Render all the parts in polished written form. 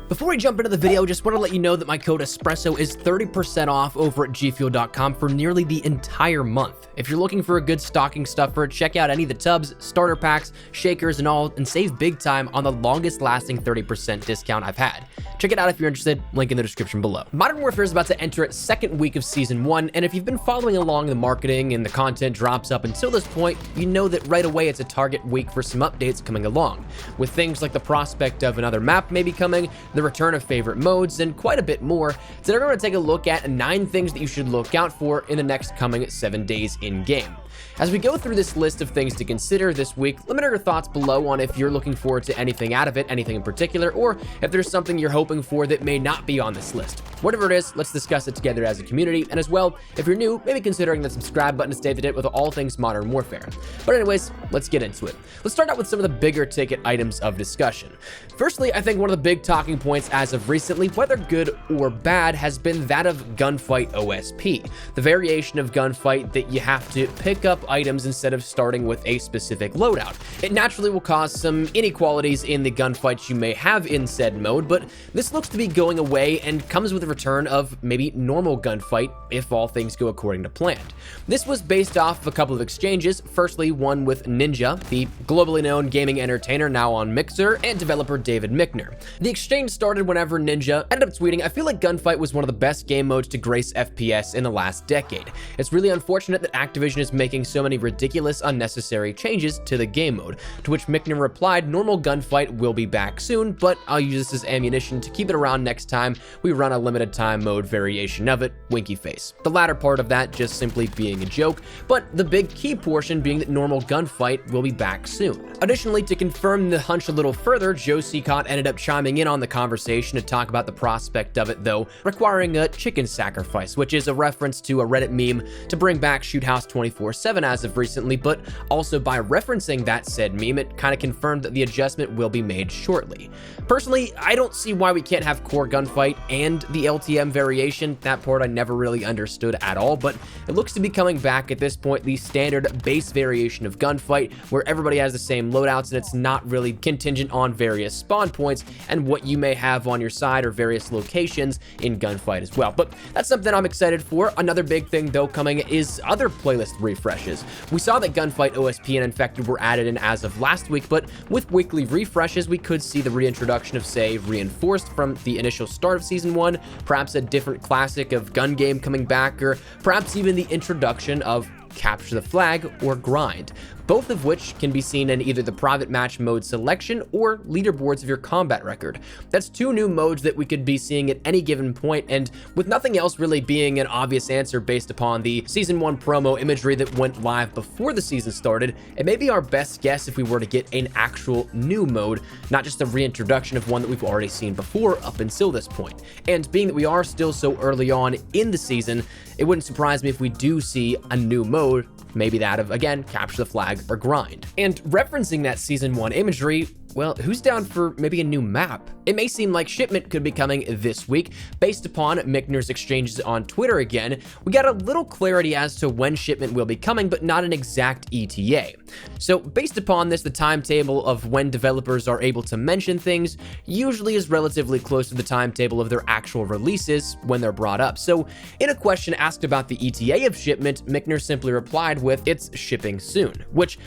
Before we jump into the video, just want to let you know that my code ESPRESSO is 30% off over at gfuel.com for nearly the entire month. If you're looking for a good stocking stuffer, check out any of the tubs, starter packs, shakers, and all, and save big time on the longest lasting 30% discount I've had. Check it out if you're interested, link in the description below. Modern Warfare is about to enter its second week of Season 1, and if you've been following along the marketing and the content drops up until this point, you know that right away it's a target week for some updates coming along, with things like the prospect of another map maybe coming, the return of favorite modes, and quite a bit more. Today we're going to take a look at 9 things that you should look out for in the next coming 7 days in-game. As we go through this list of things to consider this week, let me know your thoughts below on if you're looking forward to anything out of it, anything in particular, or if there's something you're hoping for that may not be on this list. Whatever it is, let's discuss it together as a community, and as well, if you're new, maybe considering the subscribe button to stay up to date with all things Modern Warfare. But anyways, let's get into it. Let's start out with some of the bigger ticket items of discussion. Firstly, I think one of the big talking points as of recently, whether good or bad, has been that of Gunfight OSP, the variation of Gunfight that you have to pick up items instead of starting with a specific loadout. It naturally will cause some inequalities in the gunfights you may have in said mode, but this looks to be going away and comes with a return of maybe normal gunfight if all things go according to plan. This was based off of a couple of exchanges, firstly one with Ninja, the globally known gaming entertainer now on Mixer, and developer David Michner. The exchange started whenever Ninja ended up tweeting, "I feel like Gunfight was one of the best game modes to grace FPS in the last decade. It's really unfortunate that Activision is making so many ridiculous, unnecessary changes to the game mode," to which Michner replied, "Normal Gunfight will be back soon, but I'll use this as ammunition to keep it around next time we run a limited time mode variation of it, winky face." The latter part of that just simply being a joke, but the big key portion being that Normal Gunfight will be back soon. Additionally, to confirm the hunch a little further, Joe Seacott ended up chiming in on the conversation to talk about the prospect of it, though, requiring a chicken sacrifice, which is a reference to a Reddit meme to bring back Shoot House 24/7 as of recently, but also by referencing that said meme, it kind of confirmed that the adjustment will be made shortly. Personally, I don't see why we can't have core gunfight and the LTM variation. That part I never really understood at all, but it looks to be coming back at this point, the standard base variation of gunfight, where everybody has the same loadouts and it's not really contingent on various spawn points and what you may have on your side or various locations in gunfight as well. But that's something I'm excited for. Another big thing though coming is other playlist refreshes. We saw that Gunfight OSP and Infected were added in as of last week, but with weekly refreshes, we could see the reintroduction of, say, Reinforced from the initial start of Season 1, perhaps a different classic of Gun Game coming back, or perhaps even the introduction of Capture the Flag or Grind, both of which can be seen in either the private match mode selection or leaderboards of your combat record. That's 2 new modes that we could be seeing at any given point, and with nothing else really being an obvious answer based upon the Season 1 promo imagery that went live before the season started, it may be our best guess if we were to get an actual new mode, not just a reintroduction of one that we've already seen before up until this point. And being that we are still so early on in the season, it wouldn't surprise me if we do see a new mode, maybe that of, again, Capture the Flag or Grind. And referencing that Season 1 imagery, well, who's down for maybe a new map? It may seem like Shipment could be coming this week. Based upon Michner's exchanges on Twitter again, we got a little clarity as to when Shipment will be coming, but not an exact ETA. So based upon this, the timetable of when developers are able to mention things usually is relatively close to the timetable of their actual releases when they're brought up. So in a question asked about the ETA of Shipment, Michner simply replied with, "It's shipping soon," which,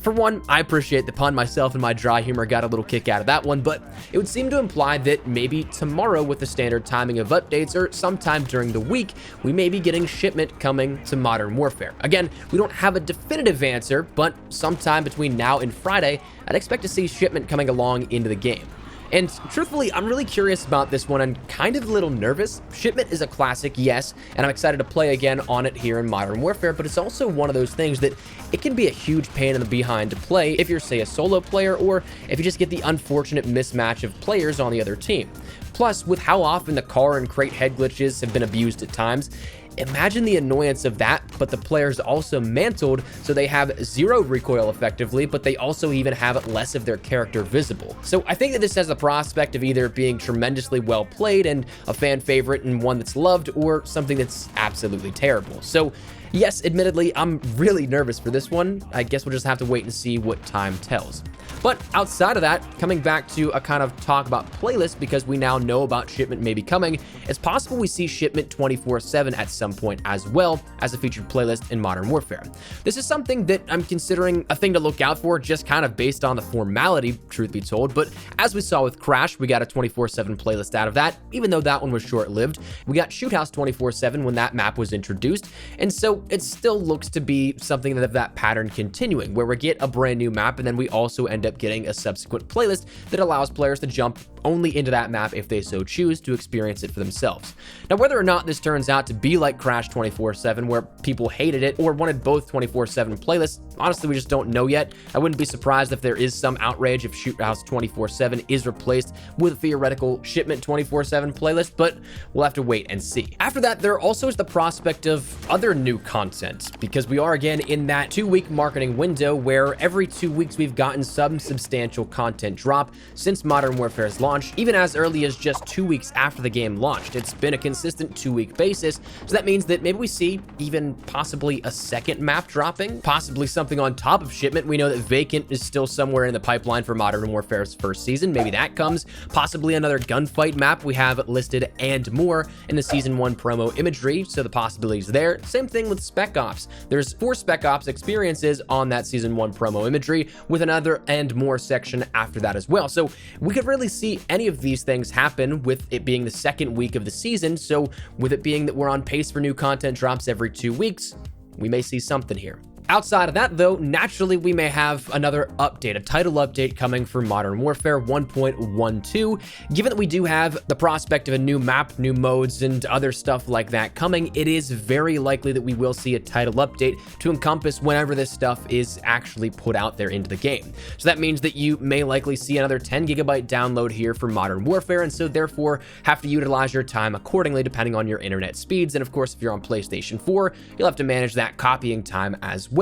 for one, I appreciate the pun. Myself and my dry humor got a little kick out of that one, but it would seem to imply that maybe tomorrow, with the standard timing of updates, or sometime during the week, we may be getting Shipment coming to Modern Warfare. Again, we don't have a definitive answer, but sometime between now and Friday, I'd expect to see Shipment coming along into the game. And truthfully, I'm really curious about this one and kind of a little nervous. Shipment is a classic, yes, and I'm excited to play again on it here in Modern Warfare, but it's also one of those things that it can be a huge pain in the behind to play if you're, say, a solo player, or if you just get the unfortunate mismatch of players on the other team. Plus, with how often the car and crate head glitches have been abused at times, imagine the annoyance of that, but the players also mantled, so they have 0 recoil effectively, but they also even have less of their character visible. So I think that this has the prospect of either being tremendously well played and a fan favorite and one that's loved, or something that's absolutely terrible. So Yes, admittedly, I'm really nervous for this one. I guess we'll just have to wait and see what time tells. But outside of that, coming back to a kind of talk about playlists, because we now know about Shipment maybe coming, it's possible we see Shipment 24/7 at some point as well as a featured playlist in Modern Warfare. This is something that I'm considering a thing to look out for, just kind of based on the formality, truth be told. But as we saw with Crash, we got a 24/7 playlist out of that, even though that one was short-lived. We got Shoot House 24/7 when that map was introduced, and so it still looks to be something of that pattern continuing, where we get a brand new map and then we also end up getting a subsequent playlist that allows players to jump only into that map if they so choose to experience it for themselves. Now, whether or not this turns out to be like Crash 24/7, where people hated it or wanted both 24/7 playlists, honestly, we just don't know yet. I wouldn't be surprised if there is some outrage if Shoot House 24/7 is replaced with a theoretical Shipment 24/7 playlist, but we'll have to wait and see. After that, there also is the prospect of other new content, because we are again in that 2-week marketing window where every 2 weeks we've gotten some substantial content drop since Modern Warfare's launch, even as early as just 2 weeks after the game launched. It's been a consistent 2-week basis, so that means that maybe we see even possibly a second map dropping, possibly something on top of Shipment. We know that Vacant is still somewhere in the pipeline for Modern Warfare's first season. Maybe that comes, possibly another Gunfight map we have listed, and more in the Season 1 promo imagery, so the possibilities there. Same thing with Spec Ops. There's 4 Spec Ops experiences on that Season 1 promo imagery, with another and more section after that as well. So we could really see any of these things happen with it being the second week of the season. So with it being that we're on pace for new content drops every 2 weeks, we may see something here. Outside of that, though, naturally, we may have another update, a title update coming for Modern Warfare 1.12. Given that we do have the prospect of a new map, new modes, and other stuff like that coming, it is very likely that we will see a title update to encompass whenever this stuff is actually put out there into the game. So that means that you may likely see another 10 gigabyte download here for Modern Warfare, and so therefore have to utilize your time accordingly depending on your internet speeds. And of course, if you're on PlayStation 4, you'll have to manage that copying time as well.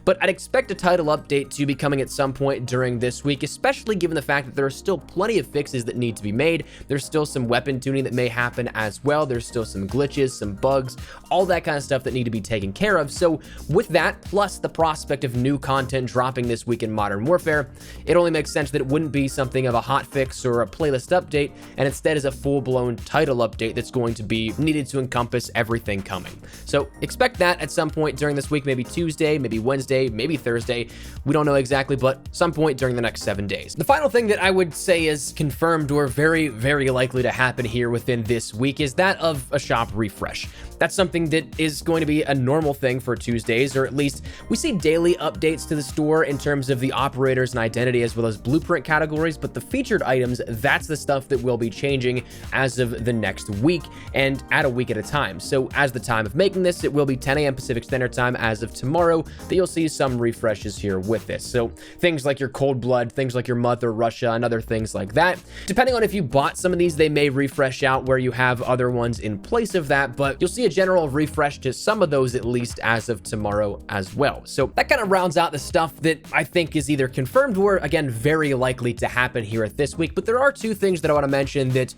But I'd expect a title update to be coming at some point during this week, especially given the fact that there are still plenty of fixes that need to be made. There's still some weapon tuning that may happen as well. There's still some glitches, some bugs, all that kind of stuff that need to be taken care of. So with that, plus the prospect of new content dropping this week in Modern Warfare, it only makes sense that it wouldn't be something of a hot fix or a playlist update, and instead is a full-blown title update that's going to be needed to encompass everything coming. So expect that at some point during this week, maybe Tuesday, maybe Wednesday, maybe Thursday. We don't know exactly, but some point during the next 7 days. The final thing that I would say is confirmed or very, very likely to happen here within this week is that of a shop refresh. That's something that is going to be a normal thing for Tuesdays, or at least we see daily updates to the store in terms of the operators and identity as well as blueprint categories, but the featured items, that's the stuff that will be changing as of the next week and at a week at a time. So as the time of making this, it will be 10 a.m. Pacific Standard Time as of tomorrow that you'll see some refreshes here with this. So things like your Cold Blood, things like your Mother Russia, and other things like that. Depending on if you bought some of these, they may refresh out where you have other ones in place of that, but you'll see a general refresh to some of those at least as of tomorrow as well. So that kind of rounds out the stuff that I think is either confirmed or, again, very likely to happen here at this week. But there are 2 things that I want to mention that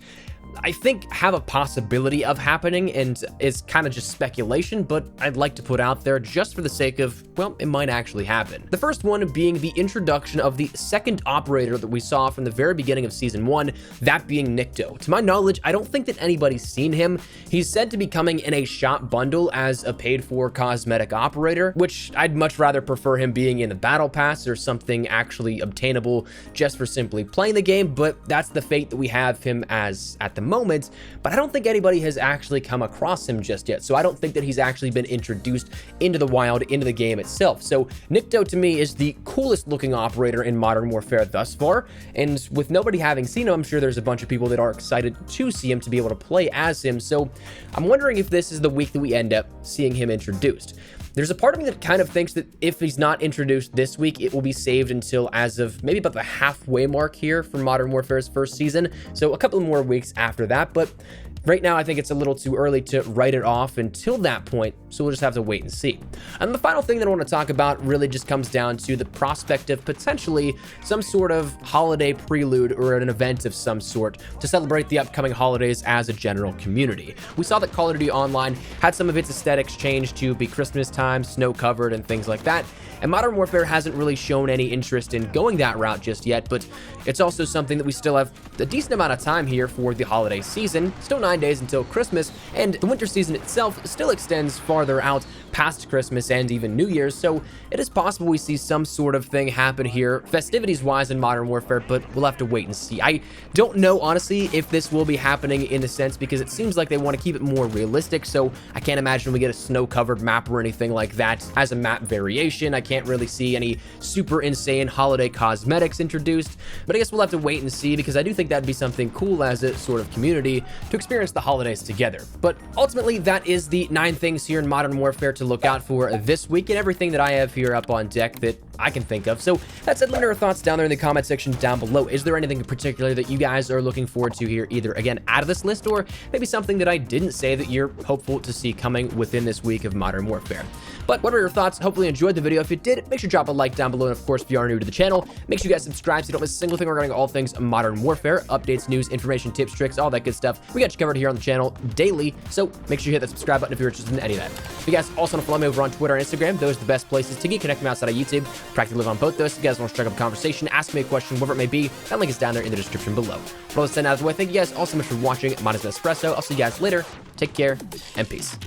I think have a possibility of happening and is kind of just speculation, but I'd like to put out there just for the sake of, well, it might actually happen. The first one being the introduction of the second operator that we saw from the very beginning of Season 1, that being Nikto. To my knowledge, I don't think that anybody's seen him. He's said to be coming in a shop bundle as a paid-for cosmetic operator, which I'd much rather prefer him being in the Battle Pass or something actually obtainable just for simply playing the game, but that's the fate that we have him as at the moment. But I don't think anybody has actually come across him just yet, so I don't think that he's actually been introduced into the wild, into the game itself. So Nikto to me is the coolest looking operator in Modern Warfare thus far, and with nobody having seen him, I'm sure there's a bunch of people that are excited to see him, to be able to play as him. So I'm wondering if this is the week that we end up seeing him introduced. There's a part of me that kind of thinks that if he's not introduced this week, it will be saved until as of maybe about the halfway mark here for Modern Warfare's first season. So a couple more weeks after that, but right now I think it's a little too early to write it off until that point, so we'll just have to wait and see. And the final thing that I want to talk about really just comes down to the prospect of potentially some sort of holiday prelude or an event of some sort to celebrate the upcoming holidays as a general community. We saw that Call of Duty Online had some of its aesthetics changed to be Christmas time, snow covered, and things like that. And Modern Warfare hasn't really shown any interest in going that route just yet, but it's also something that we still have a decent amount of time here for the holiday season. Still 9 days until Christmas, and the winter season itself still extends farther out past Christmas and even New Year's, so it is possible we see some sort of thing happen here festivities-wise in Modern Warfare, but we'll have to wait and see. I don't know, honestly, if this will be happening in a sense, because it seems like they want to keep it more realistic, so I can't imagine we get a snow-covered map or anything like that as a map variation. I can't really see any super insane holiday cosmetics introduced, but I guess we'll have to wait and see, because I do think that'd be something cool as a sort of community to experience the holidays together. But ultimately, that is the 9 things here in Modern Warfare to look out for this week, and everything that I have here up on deck that I can think of. So that said, let me know your thoughts down there in the comment section down below. Is there anything in particular that you guys are looking forward to here, either again out of this list, or maybe something that I didn't say that you're hopeful to see coming within this week of Modern Warfare? But what are your thoughts? Hopefully you enjoyed the video. If you did, make sure to drop a like down below, and of course, if you are new to the channel, make sure you guys subscribe so you don't miss a single thing regarding all things Modern Warfare, updates, news, information, tips, tricks, all that good stuff. We got you covered here on the channel daily, so make sure you hit that subscribe button if you're interested in any of that. If you guys also want to follow me over on Twitter and Instagram, those are the best places to get connected outside of YouTube. Practically live on both those. If you guys want to strike up a conversation, ask me a question, whatever it may be, that link is down there in the description below. For all this out of the way, thank you guys all so much for watching. Mine is Espresso. I'll see you guys later. Take care and peace.